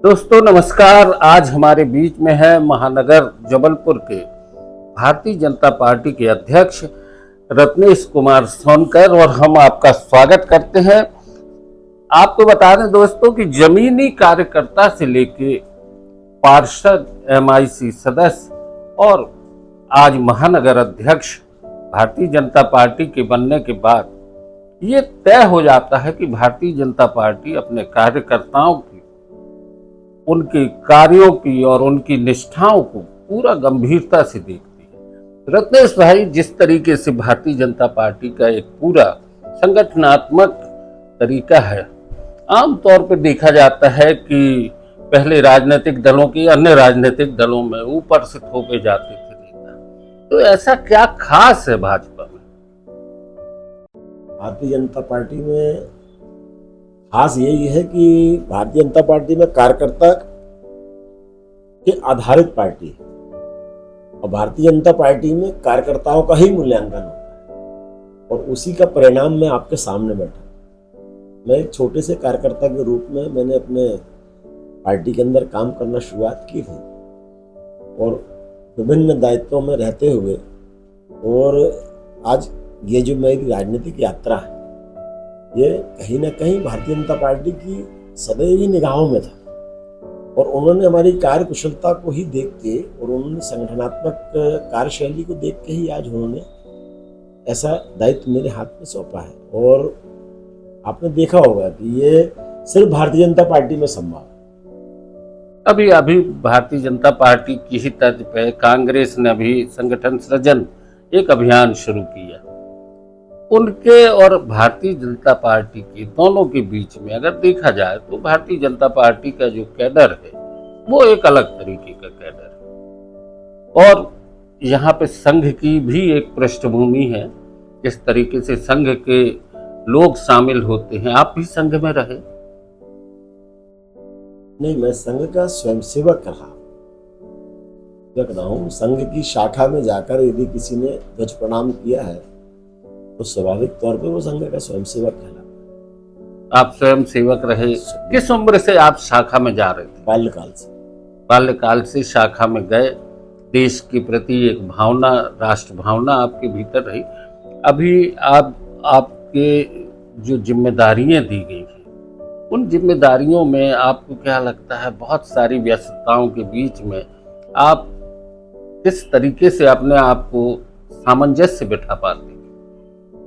दोस्तों नमस्कार। आज हमारे बीच में है महानगर जबलपुर के भारतीय जनता पार्टी के अध्यक्ष रत्नेश कुमार सोनकर और हम आपका स्वागत करते हैं। आपको बता दें दोस्तों कि जमीनी कार्यकर्ता से लेके पार्षद, एमआईसी सदस्य और आज महानगर अध्यक्ष भारतीय जनता पार्टी के बनने के बाद ये तय हो जाता है कि भारतीय जनता पार्टी अपने कार्यकर्ताओं की, उनके कार्यों की और उनकी निष्ठाओं को पूरा गंभीरता से देखती है। रत्नेश भाई, जिस तरीके से भारतीय जनता पार्टी का एक पूरा संगठनात्मक तरीका है, आमतौर पर देखा जाता है कि पहले राजनीतिक दलों की अन्य राजनीतिक दलों में ऊपर से थोपे जाते थे नेता, तो ऐसा क्या खास है भाजपा में? भारतीय जनता पार्टी में खास यही है कि भारतीय जनता पार्टी में कार्यकर्ता के आधारित पार्टी है और भारतीय जनता पार्टी में कार्यकर्ताओं का ही मूल्यांकन होता है और उसी का परिणाम मैं आपके सामने बैठा। मैं एक छोटे से कार्यकर्ता के रूप में मैंने अपने पार्टी के अंदर काम करना शुरुआत की थी और विभिन्न दायित्वों में रहते हुए, और आज ये जो मेरी राजनीतिक यात्रा है ये कहीं ना कहीं भारतीय जनता पार्टी की सदैव ही निगाहों में था और उन्होंने हमारी कार्य कुशलता को ही देख के और उन्होंने संगठनात्मक कार्यशैली को देख के ही आज उन्होंने ऐसा दायित्व मेरे हाथ में सौंपा है। और आपने देखा होगा कि ये सिर्फ भारतीय जनता पार्टी में संभव है। अभी भारतीय जनता पार्टी की ही तर्ज पे कांग्रेस ने भी संगठन सृजन एक अभियान शुरू किया। उनके और भारतीय जनता पार्टी के दोनों के बीच में अगर देखा जाए तो भारतीय जनता पार्टी का जो कैडर है वो एक अलग तरीके का कैडर है और यहाँ पे संघ की भी एक पृष्ठभूमि है। जिस तरीके से संघ के लोग शामिल होते हैं, आप भी संघ में रहे? नहीं, मैं संघ का स्वयंसेवक रहा हूँ। संघ की शाखा में जाकर यदि किसी ने ध्वज प्रणाम किया है तो स्वाभाविक तौर पे वो संघ का स्वयंसेवक कहलाता है। आप स्वयं सेवक रहे। किस उम्र से आप शाखा में जा रहे थे? बाल्यकाल से शाखा में गए। देश के प्रति एक भावना, राष्ट्र भावना आपके भीतर रही। अभी आपके जो जिम्मेदारियां दी गई हैं, उन जिम्मेदारियों में आपको क्या लगता है, बहुत सारी व्यस्तताओं के बीच में आप किस तरीके से अपने आप को सामंजस्य बिठा पाते?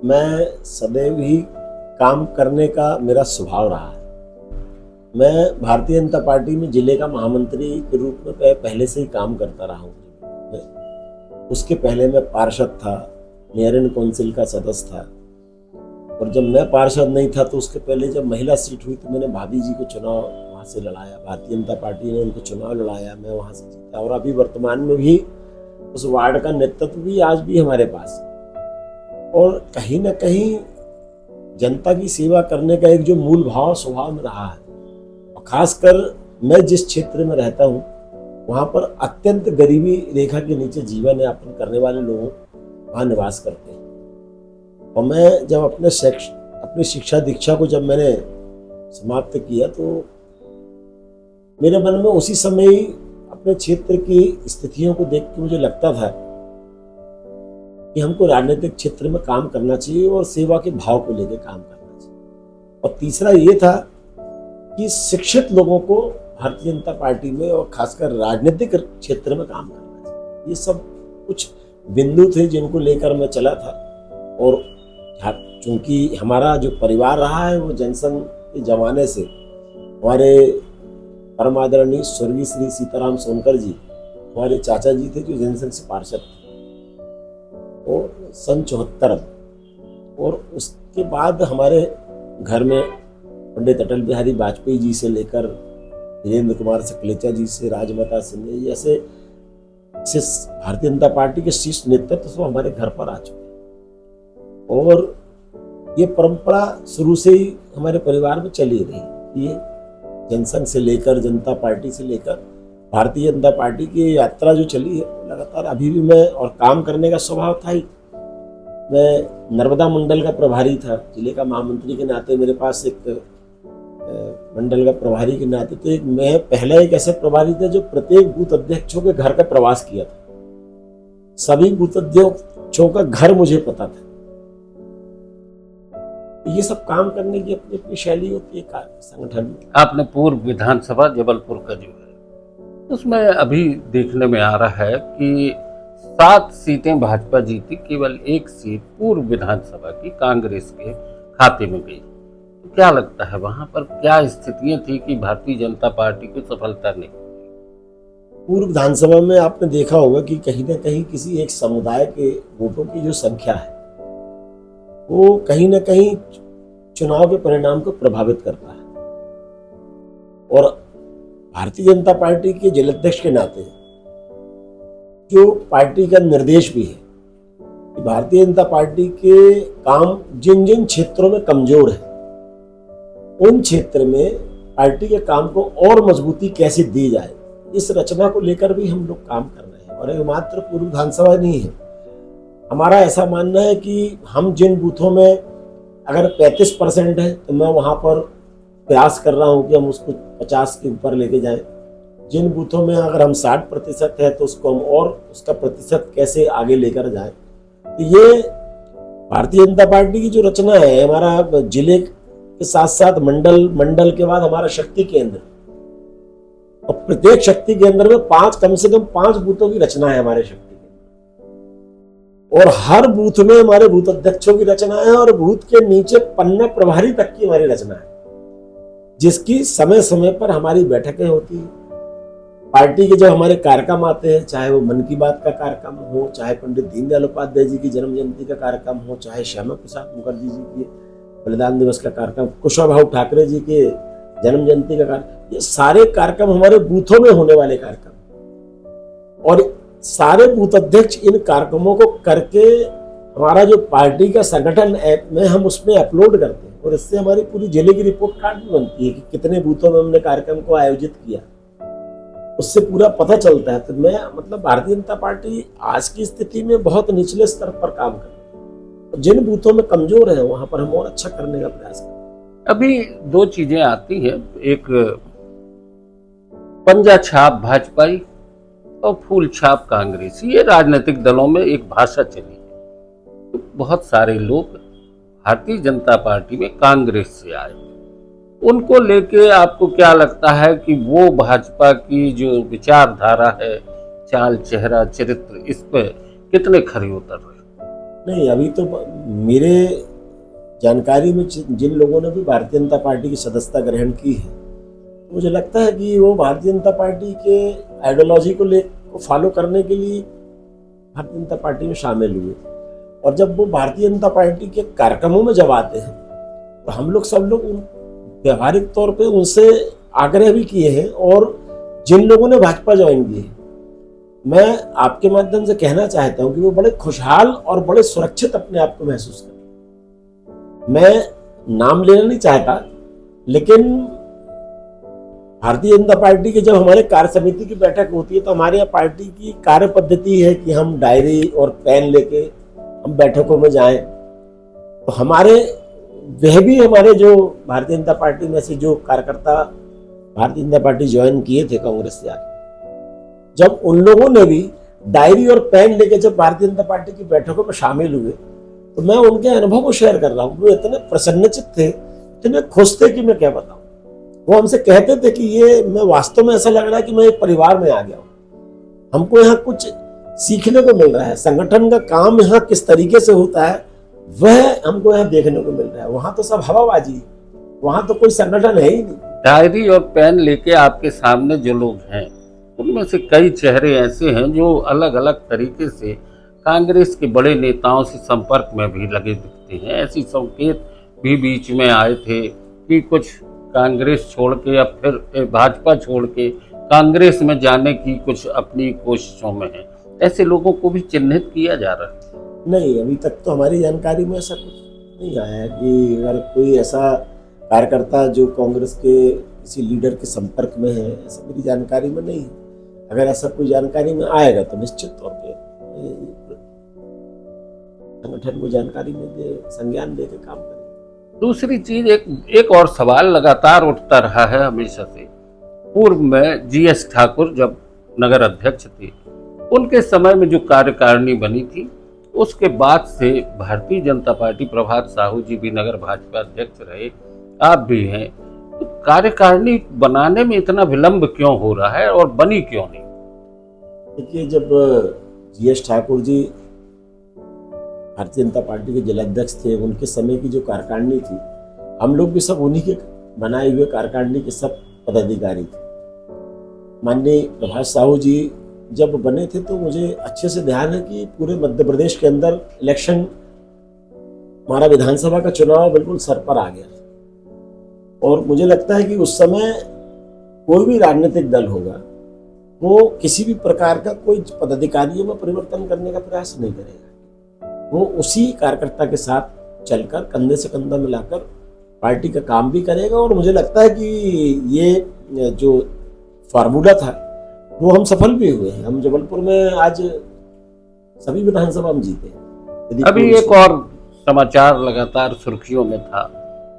मैं सदैव ही काम करने का मेरा स्वभाव रहा है। मैं भारतीय जनता पार्टी में जिले का महामंत्री के रूप में पहले से ही काम करता रहा हूँ। उसके पहले मैं पार्षद था, मेयर काउंसिल का सदस्य था और जब मैं पार्षद नहीं था तो उसके पहले जब महिला सीट हुई तो मैंने भाभी जी को चुनाव वहाँ से लड़ाया। भारतीय जनता पार्टी ने उनको चुनाव लड़ाया, मैं वहाँ से जीता और अभी वर्तमान में भी उस वार्ड का नेतृत्व भी आज भी हमारे पास है। और कहीं ना कहीं जनता की सेवा करने का एक जो मूल भाव स्वभाव में रहा है और खासकर मैं जिस क्षेत्र में रहता हूँ वहाँ पर अत्यंत गरीबी रेखा के नीचे जीवन यापन करने वाले लोग वहाँ निवास करते हैं। और मैं जब अपनी शिक्षा दीक्षा को जब मैंने समाप्त किया तो मेरे मन में उसी समय ही अपने क्षेत्र की स्थितियों को देख के मुझे लगता था कि हमको राजनीतिक क्षेत्र में काम करना चाहिए और सेवा के भाव को लेकर काम करना चाहिए। और तीसरा ये था कि शिक्षित लोगों को भारतीय जनता पार्टी में और खासकर राजनीतिक क्षेत्र में काम करना चाहिए। ये सब कुछ बिंदु थे जिनको लेकर मैं चला था। और चूंकि हमारा जो परिवार रहा है वो जनसंघ के जमाने से, हमारे परम आदरणीय स्वर्गीय श्री सीताराम सोनकर जी हमारे चाचा जी थे जो जनसंघ से पार्षद थे और सन 74। और उसके बाद हमारे घर में पंडित अटल बिहारी वाजपेयी जी से लेकर वीरेंद्र कुमार सकलेचा जी से राजमाता सिंधिया जी ऐसे भारतीय जनता पार्टी के शीर्ष नेतृत्व सब हमारे घर पर आ चुके हैं। और ये परंपरा शुरू से ही हमारे परिवार में चली रही। ये जनसंघ से लेकर, जनता पार्टी से लेकर भारतीय जनता पार्टी की यात्रा जो चली है लगातार अभी भी मैं, और काम करने का स्वभाव था ही। मैं नर्मदा मंडल का प्रभारी था, जिले का महामंत्री के नाते मेरे पास एक मंडल का प्रभारी के नाते, तो मैं पहला एक ऐसे प्रभारी था जो प्रत्येक बूथ अध्यक्षों के घर का प्रवास किया था। सभी बूथ अध्यक्षों का घर मुझे पता था। ये सब काम करने की अपनी अपनी शैली होती है संगठन में। आपने पूर्व विधानसभा जबलपुर का जो है उसमें अभी देखने में आ रहा है कि 7 सीटें भाजपा जीती, केवल 1 सीट पूर्व विधानसभा की कांग्रेस के खाते में गई। तो क्या लगता है वहां पर क्या स्थितियां थी कि भारतीय जनता पार्टी को सफलता नहीं? पूर्व विधानसभा में आपने देखा होगा कि कहीं ना कहीं किसी एक समुदाय के वोटों की जो संख्या है वो कहीं ना कहीं चुनाव के परिणाम को प्रभावित करता है। और भारतीय जनता पार्टी के जिलाध्यक्ष के नाते जो पार्टी का निर्देश भी है कि भारतीय जनता पार्टी के काम जिन जिन क्षेत्रों में कमजोर है उन क्षेत्र में पार्टी के काम को और मजबूती कैसे दी जाए, इस रचना को लेकर भी हम लोग काम कर रहे हैं। और ये मात्र पूर्व विधानसभा नहीं है, हमारा ऐसा मानना है कि हम जिन बूथों में अगर 35% है तो मैं वहां पर प्रयास कर रहा हूं कि हम उसको 50 के ऊपर लेके जाएं। जिन बूथों में अगर हम 60% है तो उसको हम और उसका प्रतिशत कैसे आगे लेकर जाएं। तो ये भारतीय जनता पार्टी की जो रचना है, हमारा जिले के साथ साथ मंडल के बाद हमारा शक्ति केंद्र, और प्रत्येक शक्ति केंद्र में कम से कम 5 बूथों की रचना है हमारे शक्ति केंद्र। और हर बूथ में हमारे बूथ अध्यक्षों की रचना है और बूथ के नीचे पन्ना प्रभारी तक की हमारी रचना है, जिसकी समय समय पर हमारी बैठकें होती है। पार्टी के जब हमारे कार्यक्रम आते हैं, चाहे वो मन की बात का कार्यक्रम हो, चाहे पंडित दीनदयाल उपाध्याय जी की जन्म जयंती का कार्यक्रम हो, चाहे श्यामा प्रसाद मुखर्जी जी के बलिदान दिवस का कार्यक्रम, कुशवाहा ठाकरे जी के जन्म जयंती का कार्यक्रम, ये सारे कार्यक्रम हमारे बूथों में होने वाले कार्यक्रम। और सारे बूथ अध्यक्ष इन कार्यक्रमों को करके हमारा जो पार्टी का संगठन ऐप में हम उसमें अपलोड करते हैं और इससे हमारी पूरी जिले की रिपोर्ट कार्ड भी बनती है कि कितने बूथों में हमने कार्यक्रम को आयोजित किया, उससे पूरा पता चलता है। तो मैं भारतीय जनता पार्टी आज की स्थिति में बहुत निचले स्तर पर काम कर रही है। जिन बूथों में कमजोर है वहां पर हम और अच्छा करने का प्रयास करें। अभी 2 चीजें आती हैं, एक पंजा छाप भाजपाई और फूल छाप कांग्रेसी। ये राजनीतिक दलों में एक भाषा चली है। तो बहुत सारे लोग भारतीय जनता पार्टी में कांग्रेस से आए, उनको लेके आपको क्या लगता है कि वो भाजपा की जो विचारधारा है, चाल चेहरा चरित्र, इस पे कितने खरे उतर रहे? नहीं, अभी तो मेरे जानकारी में जिन लोगों ने भी भारतीय जनता पार्टी की सदस्यता ग्रहण की है, मुझे लगता है कि वो भारतीय जनता पार्टी के आइडियोलॉजी को फॉलो करने के लिए भारतीय जनता पार्टी में शामिल हुए। और जब वो भारतीय जनता पार्टी के कार्यक्रमों में जब आते हैं तो हम लोग सब लोग व्यवहारिक तौर पे उनसे आग्रह भी किए हैं। और जिन लोगों ने भाजपा ज्वाइन की है, मैं आपके माध्यम से कहना चाहता हूं कि वो बड़े खुशहाल और बड़े सुरक्षित अपने आप को महसूस करें। मैं नाम लेना नहीं चाहता, लेकिन भारतीय जनता पार्टी की जब हमारे कार्य समिति की बैठक होती है तो हमारे यहाँ पार्टी की कार्य पद्धति है कि हम डायरी और पेन लेके हम बैठकों में जाएं। तो वह भी हमारे जो भारतीय जनता पार्टी में से जो कार्यकर्ता भारतीय जनता पार्टी ज्वाइन किए थे कांग्रेस से आके, जब उन लोगों ने भी डायरी और पेन लेके जब भारतीय जनता पार्टी की बैठकों में शामिल हुए तो मैं उनके अनुभव को शेयर कर रहा हूँ। वो इतने प्रसन्नचित थे, इतने खुश थे कि मैं क्या बताऊं। वो हमसे कहते थे कि ये मैं वास्तव में ऐसा लग रहा है कि मैं एक परिवार में आ गया हूँ। हमको यहाँ कुछ सीखने को मिल रहा है, संगठन का काम यहाँ किस तरीके से होता है वह हमको यहाँ देखने को मिल रहा है। वहां तो सब हवाबाजी, वहां तो कोई संगठन है ही नहीं। डायरी और पेन लेके आपके सामने जो लोग हैं उनमें से कई चेहरे ऐसे हैं जो अलग अलग तरीके से कांग्रेस के बड़े नेताओं से संपर्क में भी लगे दिखते हैं। ऐसी संकेत भी बीच में आए थे कि कुछ कांग्रेस छोड़ के या फिर भाजपा छोड़ के कांग्रेस में जाने की कुछ अपनी कोशिशों में है। ऐसे लोगों को भी चिन्हित किया जा रहा है? नहीं, अभी तक तो हमारी जानकारी में ऐसा कुछ नहीं आया है कि अगर कोई ऐसा कार्यकर्ता जो कांग्रेस के किसी लीडर के संपर्क में है, ऐसा मेरी जानकारी में नहीं है। अगर ऐसा कोई जानकारी में आएगा तो निश्चित तौर पे संगठन को जानकारी में संज्ञान दे के काम करें। दूसरी चीज, एक और सवाल लगातार उठता रहा है हमेशा से। पूर्व में जीएस ठाकुर जब नगर अध्यक्ष थे, उनके समय में जो कार्यकारिणी बनी थी, उसके बाद से भारतीय जनता पार्टी, प्रभात साहू जी भी नगर भाजपा अध्यक्ष रहे, आप भी हैं, तो कार्यकारिणी बनाने में इतना विलंब क्यों हो रहा है और बनी क्यों नहीं? देखिए, जब जीएस ठाकुर जी भारतीय जनता पार्टी के जिलाध्यक्ष थे, उनके समय की जो कार्यकारिणी थी, हम लोग भी सब उन्हीं के बनाए हुए कार्यकारिणी के सब पदाधिकारी थे। माननीय प्रभात साहू जी जब बने थे तो मुझे अच्छे से ध्यान है कि पूरे मध्य प्रदेश के अंदर इलेक्शन, हमारा विधानसभा का चुनाव बिल्कुल सर पर आ गया था। और मुझे लगता है कि उस समय कोई भी राजनीतिक दल होगा, वो किसी भी प्रकार का कोई पदाधिकारियों में परिवर्तन करने का प्रयास नहीं करेगा। वो उसी कार्यकर्ता के साथ चलकर कंधे से कंधा मिलाकर पार्टी का काम भी करेगा। और मुझे लगता है कि ये जो फार्मूला था वो हम सफल भी हुए हैं। हम जबलपुर में आज सभी विधानसभा में जीते हैं। अभी एक और समाचार लगातार सुर्खियों में था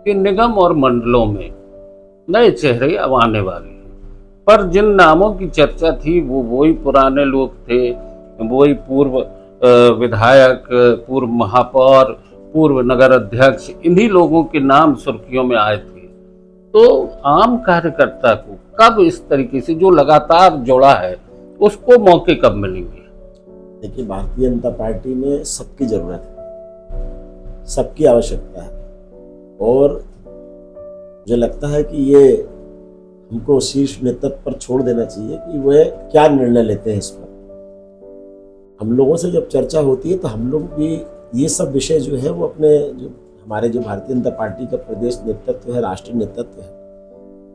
कि निगम और मंडलों में नए चेहरे अब आने वाले हैं, पर जिन नामों की चर्चा थी वो वही पुराने लोग थे, वही पूर्व विधायक, पूर्व महापौर, पूर्व नगर अध्यक्ष, इन्हीं लोगों के नाम सुर्खियों में आए थे। तो आम कार्यकर्ता को कब इस तरीके से जो लगातार जोड़ा है, उसको मौके कब मिलेंगे? देखिए, भारतीय जनता पार्टी में सबकी जरूरत है, सबकी आवश्यकता है। और मुझे लगता है कि ये हमको शीर्ष नेतृत्व पर छोड़ देना चाहिए कि वह क्या निर्णय लेते हैं इस पर। हम लोगों से जब चर्चा होती है तो हम लोग भी ये सब विषय जो है वो अपने जो हमारे जो भारतीय जनता पार्टी का प्रदेश नेतृत्व है, राष्ट्रीय नेतृत्व है,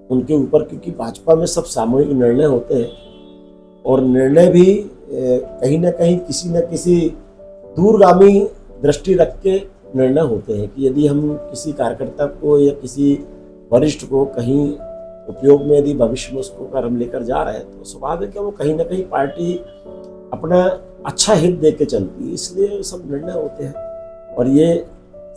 उनके ऊपर, क्योंकि भाजपा में सब सामूहिक निर्णय होते हैं और निर्णय भी कहीं ना कहीं किसी न किसी दूरगामी दृष्टि रख के निर्णय होते हैं कि यदि हम किसी कार्यकर्ता को या किसी वरिष्ठ को कहीं उपयोग में यदि भविष्य में उसको अगर हम लेकर जा रहे हैं तो स्वाभाविक है वो कहीं ना कहीं पार्टी अपना अच्छा हित दे के चलती है, इसलिए सब निर्णय होते हैं। और ये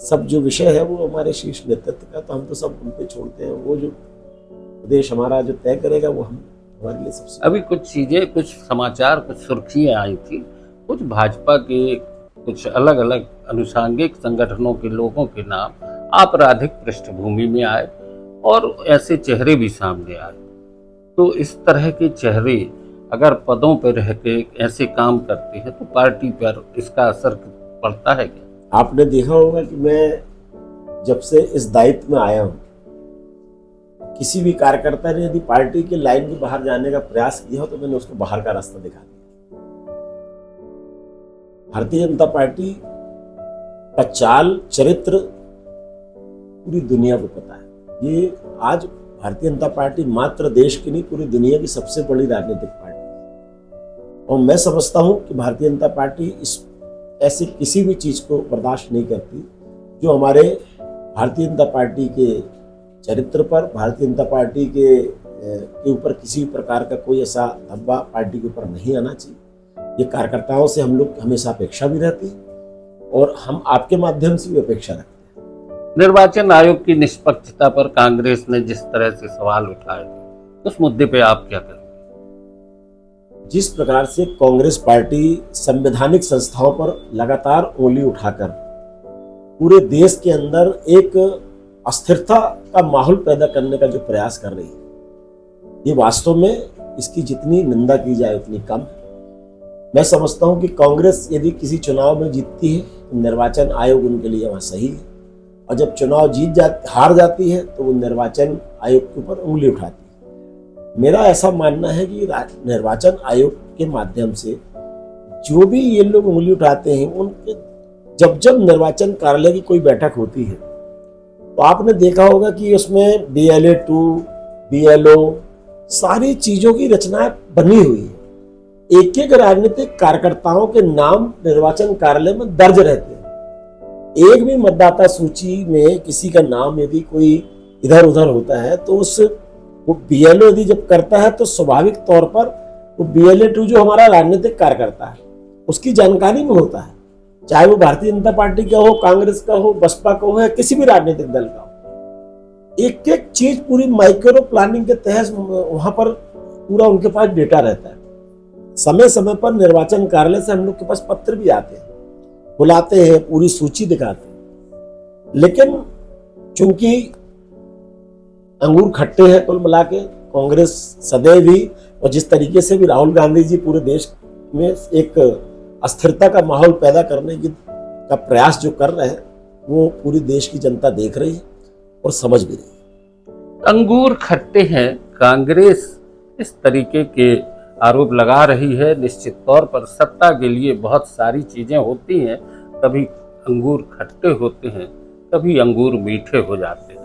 सब जो विषय है वो हमारे शीर्ष नेतृत्व का, तो हम तो सब उन पे छोड़ते हैं। वो जो प्रदेश हमारा जो तय करेगा वो हम हमारे लिए सबसे। अभी कुछ चीजें, कुछ समाचार, कुछ सुर्खियां आई थी, कुछ भाजपा के कुछ अलग अलग अनुषांगिक संगठनों के लोगों के नाम आपराधिक पृष्ठभूमि में आए और ऐसे चेहरे भी सामने आए। तो इस तरह के चेहरे अगर पदों पर रह के ऐसे काम करते हैं तो पार्टी पर इसका असर पड़ता है क्या? आपने देखा होगा कि मैं जब से इस दायित्व में आया हूँ, किसी भी कार्यकर्ता ने यदि पार्टी के लाइन के बाहर जाने का प्रयास किया हो तो मैंने उसको बाहर का रास्ता दिखा दिया। भारतीय जनता पार्टी का चाल चरित्र पूरी दुनिया को पता है। ये आज भारतीय जनता पार्टी मात्र देश की नहीं, पूरी दुनिया की सबसे बड़ी राजनीतिक पार्टी है। और मैं समझता हूं कि भारतीय जनता पार्टी इस ऐसी किसी भी चीज को बर्दाश्त नहीं करती जो हमारे भारतीय जनता पार्टी के चरित्र पर, भारतीय जनता पार्टी के ऊपर किसी प्रकार का कोई ऐसा धब्बा पार्टी के ऊपर नहीं आना चाहिए। ये कार्यकर्ताओं से हम लोग हमेशा अपेक्षा भी रहती और हम आपके माध्यम से भी अपेक्षा रखते हैं। निर्वाचन आयोग की निष्पक्षता पर कांग्रेस ने जिस तरह से सवाल उठाए, उस मुद्दे पे आप क्या करेंगे? जिस प्रकार से कांग्रेस पार्टी संवैधानिक संस्थाओं पर लगातार उंगली उठाकर पूरे देश के अंदर एक अस्थिरता का माहौल पैदा करने का जो प्रयास कर रही है, ये वास्तव में इसकी जितनी निंदा की जाए उतनी कम है। मैं समझता हूं कि कांग्रेस यदि किसी चुनाव में जीतती है तो निर्वाचन आयोग उनके लिए वहां सही है, और जब चुनाव हार जाती है तो वो निर्वाचन आयोग के ऊपर उंगली उठाती है। मेरा ऐसा मानना है कि निर्वाचन आयोग के माध्यम से जो भी ये लोग उंगली उठाते हैं, उनके जब निर्वाचन कार्यालय की कोई बैठक होती है तो आपने देखा होगा कि उसमें BLA 2, BLO सारी चीजों की रचना बनी हुई है। एक एक राजनीतिक कार्यकर्ताओं के नाम निर्वाचन कार्यालय में दर्ज रहते हैं। एक भी मतदाता सूची में किसी का नाम यदि कोई इधर उधर होता है तो वो BLO यदि जब करता है तो स्वाभाविक तौर पर वो BLA 2 जो हमारा राजनीतिक कार्यकर्ता है उसकी जानकारी में होता है। चाहे वो भारतीय जनता पार्टी का हो, कांग्रेस का हो, बसपा का हो या किसी भी राजनीतिक दल का हो, एक एक चीज पूरी माइक्रो प्लानिंग के तहत वहां पर पूरा उनके पास डेटा रहता है। समय समय पर निर्वाचन कार्यालय से हम लोग के पास पत्र भी आते हैं, बुलाते हैं, पूरी सूची दिखाते हैं, लेकिन चूंकि अंगूर खट्टे हैं कुल मिला के, कांग्रेस सदैव ही, और जिस तरीके से भी राहुल गांधी जी पूरे देश में एक अस्थिरता का माहौल पैदा करने का प्रयास जो कर रहे हैं, वो पूरी देश की जनता देख रही है और समझ भी रही है। अंगूर खट्टे हैं, कांग्रेस इस तरीके के आरोप लगा रही है। निश्चित तौर पर सत्ता के लिए बहुत सारी चीजें होती हैं, कभी अंगूर खट्टे होते हैं, कभी अंगूर मीठे हो जाते हैं।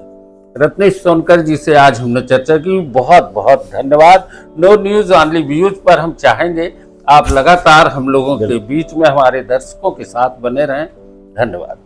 रत्नेश सोनकर जी से आज हमने चर्चा की, बहुत बहुत धन्यवाद। नो न्यूज ऑनली व्यूज पर हम चाहेंगे आप लगातार हम लोगों के बीच में हमारे दर्शकों के साथ बने रहें। धन्यवाद।